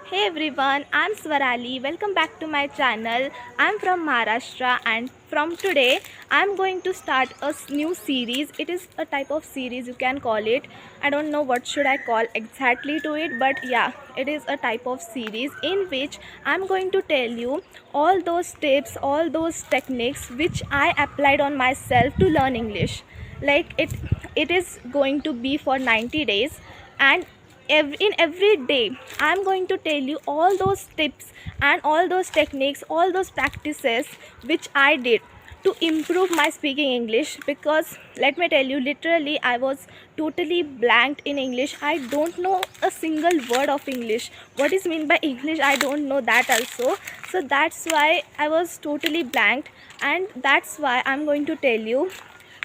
Hey everyone, I'm Swarali. Welcome back to my channel. I'm from Maharashtra and from today I'm going to start a new series. It is a type of series you can call it. I don't know what should I call exactly to it, but yeah, it is a type of series in which I'm going to tell you all those tips, all those techniques which I applied on myself to learn English. Like it is going to be for 90 days, and in every day I'm going to tell you all those tips and all those techniques, all those practices which I did to improve my speaking English. Because let me tell you, literally I was totally blanked in English. I don't know a single word of English. What is mean by English, I don't know that also. So that's why I was totally blanked, and that's why I'm going to tell you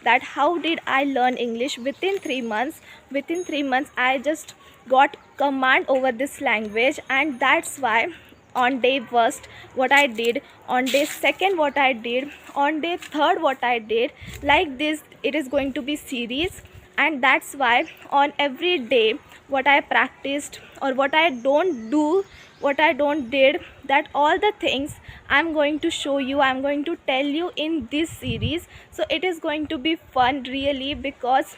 that how did I learn English within 3 months. Within 3 months I just got command over this language, and that's why on day first what I did, on day second what I did, on day third what I did, like this it is going to be series. And that's why on every day what I practiced or what I don't do, what I don't did, that all the things I'm going to show you, I'm going to tell you in this series. So it is going to be fun really, because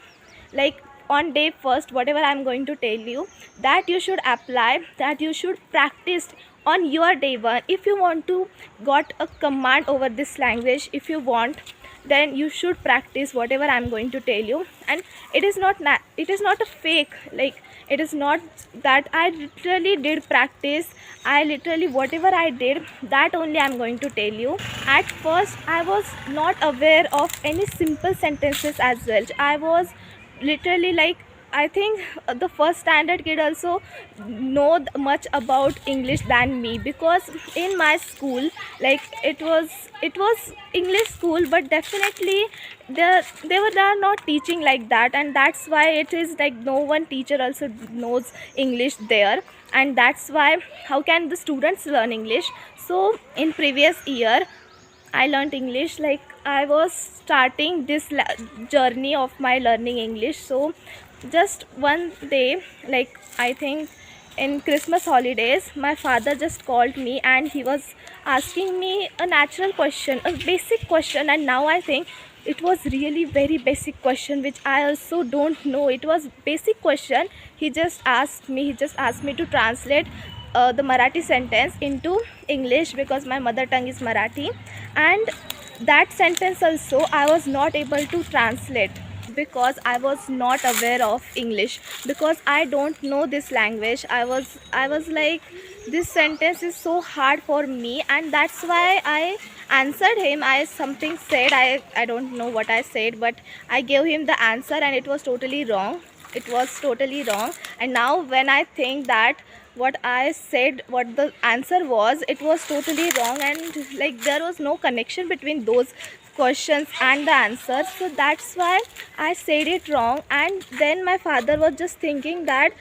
like on day first whatever I'm going to tell you, that you should apply, that you should practice on your day one. If you want to got a command over this language, if you want, then you should practice whatever I'm going to tell you. And it is not it is not a fake, like it is not that I literally did practice. I literally whatever I did, that only I'm going to tell you. At first I was not aware of any simple sentences as well. I was literally like, I think the first standard kid also know much about English than me, because in my school, like it was English school, but definitely they are not teaching like that, and that's why it is like no one teacher also knows English there. And that's why how can the students learn English? So in previous year I learned English, like I was starting this journey of my learning English. So just one day, like I think in Christmas holidays, my father just called me and he was asking me a natural question, a basic question. And now I think it was really very basic question which I also don't know. It was basic question. He just asked me to translate the Marathi sentence into English, because my mother tongue is Marathi. And that sentence also I was not able to translate, because I was not aware of English, because I don't know this language. I was like, this sentence is so hard for me, and that's why I answered him. I something said, I don't know what I said, but I gave him the answer and it was totally wrong. It was totally wrong. And now when I think that what I said, what the answer was, it was totally wrong, and like there was no connection between those questions and the answers. So that's why I said it wrong. And then my father was just thinking that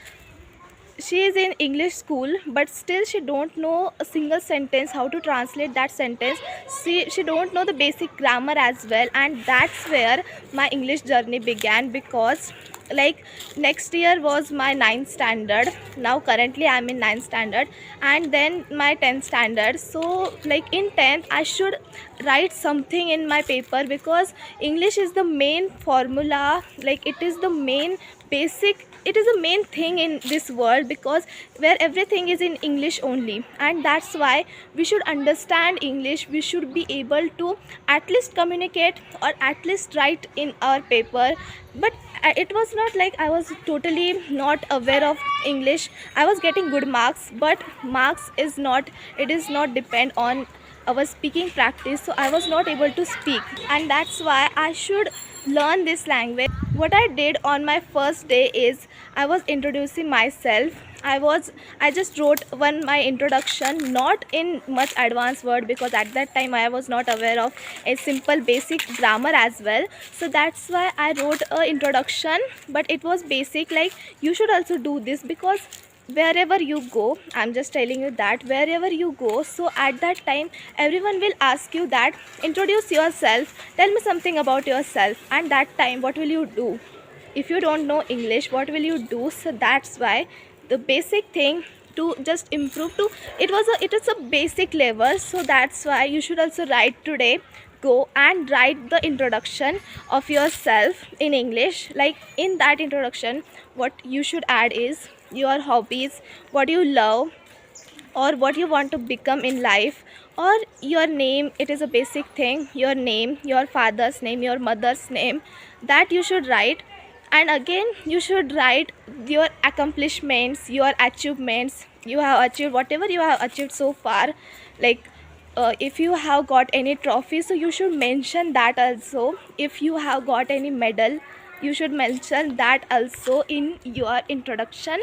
she is in English school, but still she don't know a single sentence, how to translate that sentence. She don't know the basic grammar as well. And that's where my English journey began, because like next year was my ninth standard. Now currently I'm in ninth standard, and then my 10th standard. So like in 10th I should write something in my paper, because English is the main formula, like it is the main basic, it is a main thing in this world, because where everything is in English only. And that's why we should understand English. We should be able to at least communicate or at least write in our paper. But it was not like I was totally not aware of English. I was getting good marks, but marks is not, it is not depend on our speaking practice. So I was not able to speak, and that's why I should learn this language. What I did on my first day is I was introducing myself. I just wrote my introduction, not in much advanced word, because at that time I was not aware of a simple basic grammar as well. So that's why I wrote a introduction, but it was basic. Like you should also do this, because wherever you go, I'm just telling you that wherever you go, so at that time everyone will ask you that introduce yourself, tell me something about yourself. And that time what will you do? If you don't know English, what will you do? So that's why the basic thing to just improve to, it is a basic level. So that's why you should also write today. Go and write the introduction of yourself in English. Like in that introduction, what you should add is your hobbies, what you love, or what you want to become in life, or your name. It is a basic thing, your name, your father's name, your mother's name, that you should write. And again you should write your accomplishments, your achievements, you have achieved whatever you have achieved so far. Like if you have got any trophy, so you should mention that also. If you have got any medal, you should mention that also in your introduction.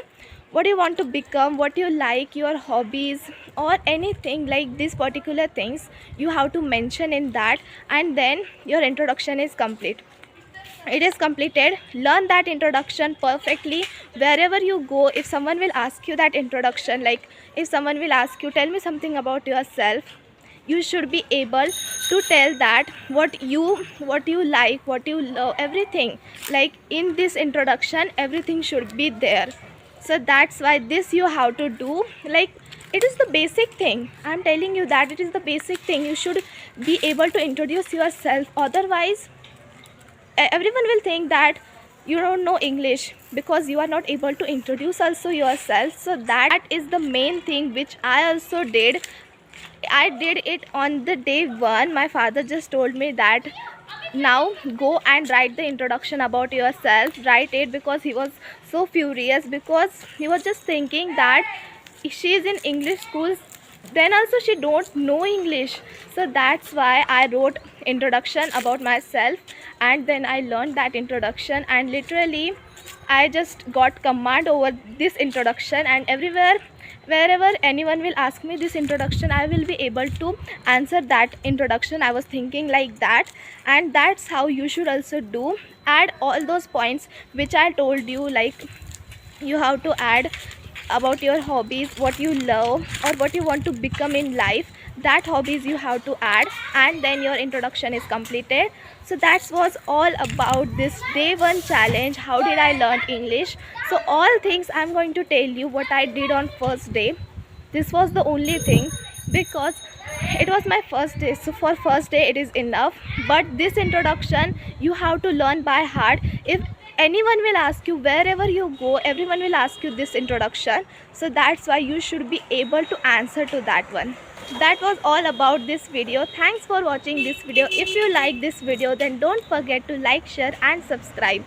What you want to become, what you like, your hobbies, or anything like these particular things you have to mention in that. And then your introduction is complete. It is completed. Learn that introduction perfectly. Wherever you go, if someone will ask you that introduction, like if someone will ask you, tell me something about yourself, you should be able to tell that what you like, what you love, everything. Like in this introduction everything should be there. So that's why this you have to do. Like it is the basic thing, I'm telling you that it is the basic thing. You should be able to introduce yourself, otherwise everyone will think that you don't know English because you are not able to introduce also yourself. So that is the main thing which I also did. I did it on the day one. My father just told me that now go and write the introduction about yourself, write it, because he was so furious, because he was just thinking that she is in English school, then also she don't know English. So that's why I wrote introduction about myself, and then I learned that introduction, and literally I just got command over this introduction. And everywhere, wherever anyone will ask me this introduction, I will be able to answer that introduction. I was thinking like that. And that's how you should also do. Add all those points which I told you. Like you have to add about your hobbies, what you love, or what you want to become in life. That hobbies you have to add, and then your introduction is completed. So that was all about this day one challenge. How did I learn English? So all things I'm going to tell you what I did on first day. This was the only thing, because it was my first day. So for first day it is enough, but this introduction you have to learn by heart. If anyone will ask you, wherever you go, everyone will ask you this introduction. So that's why you should be able to answer to that one. That was all about this video. Thanks for watching this video. If you like this video, then don't forget to like, share and subscribe.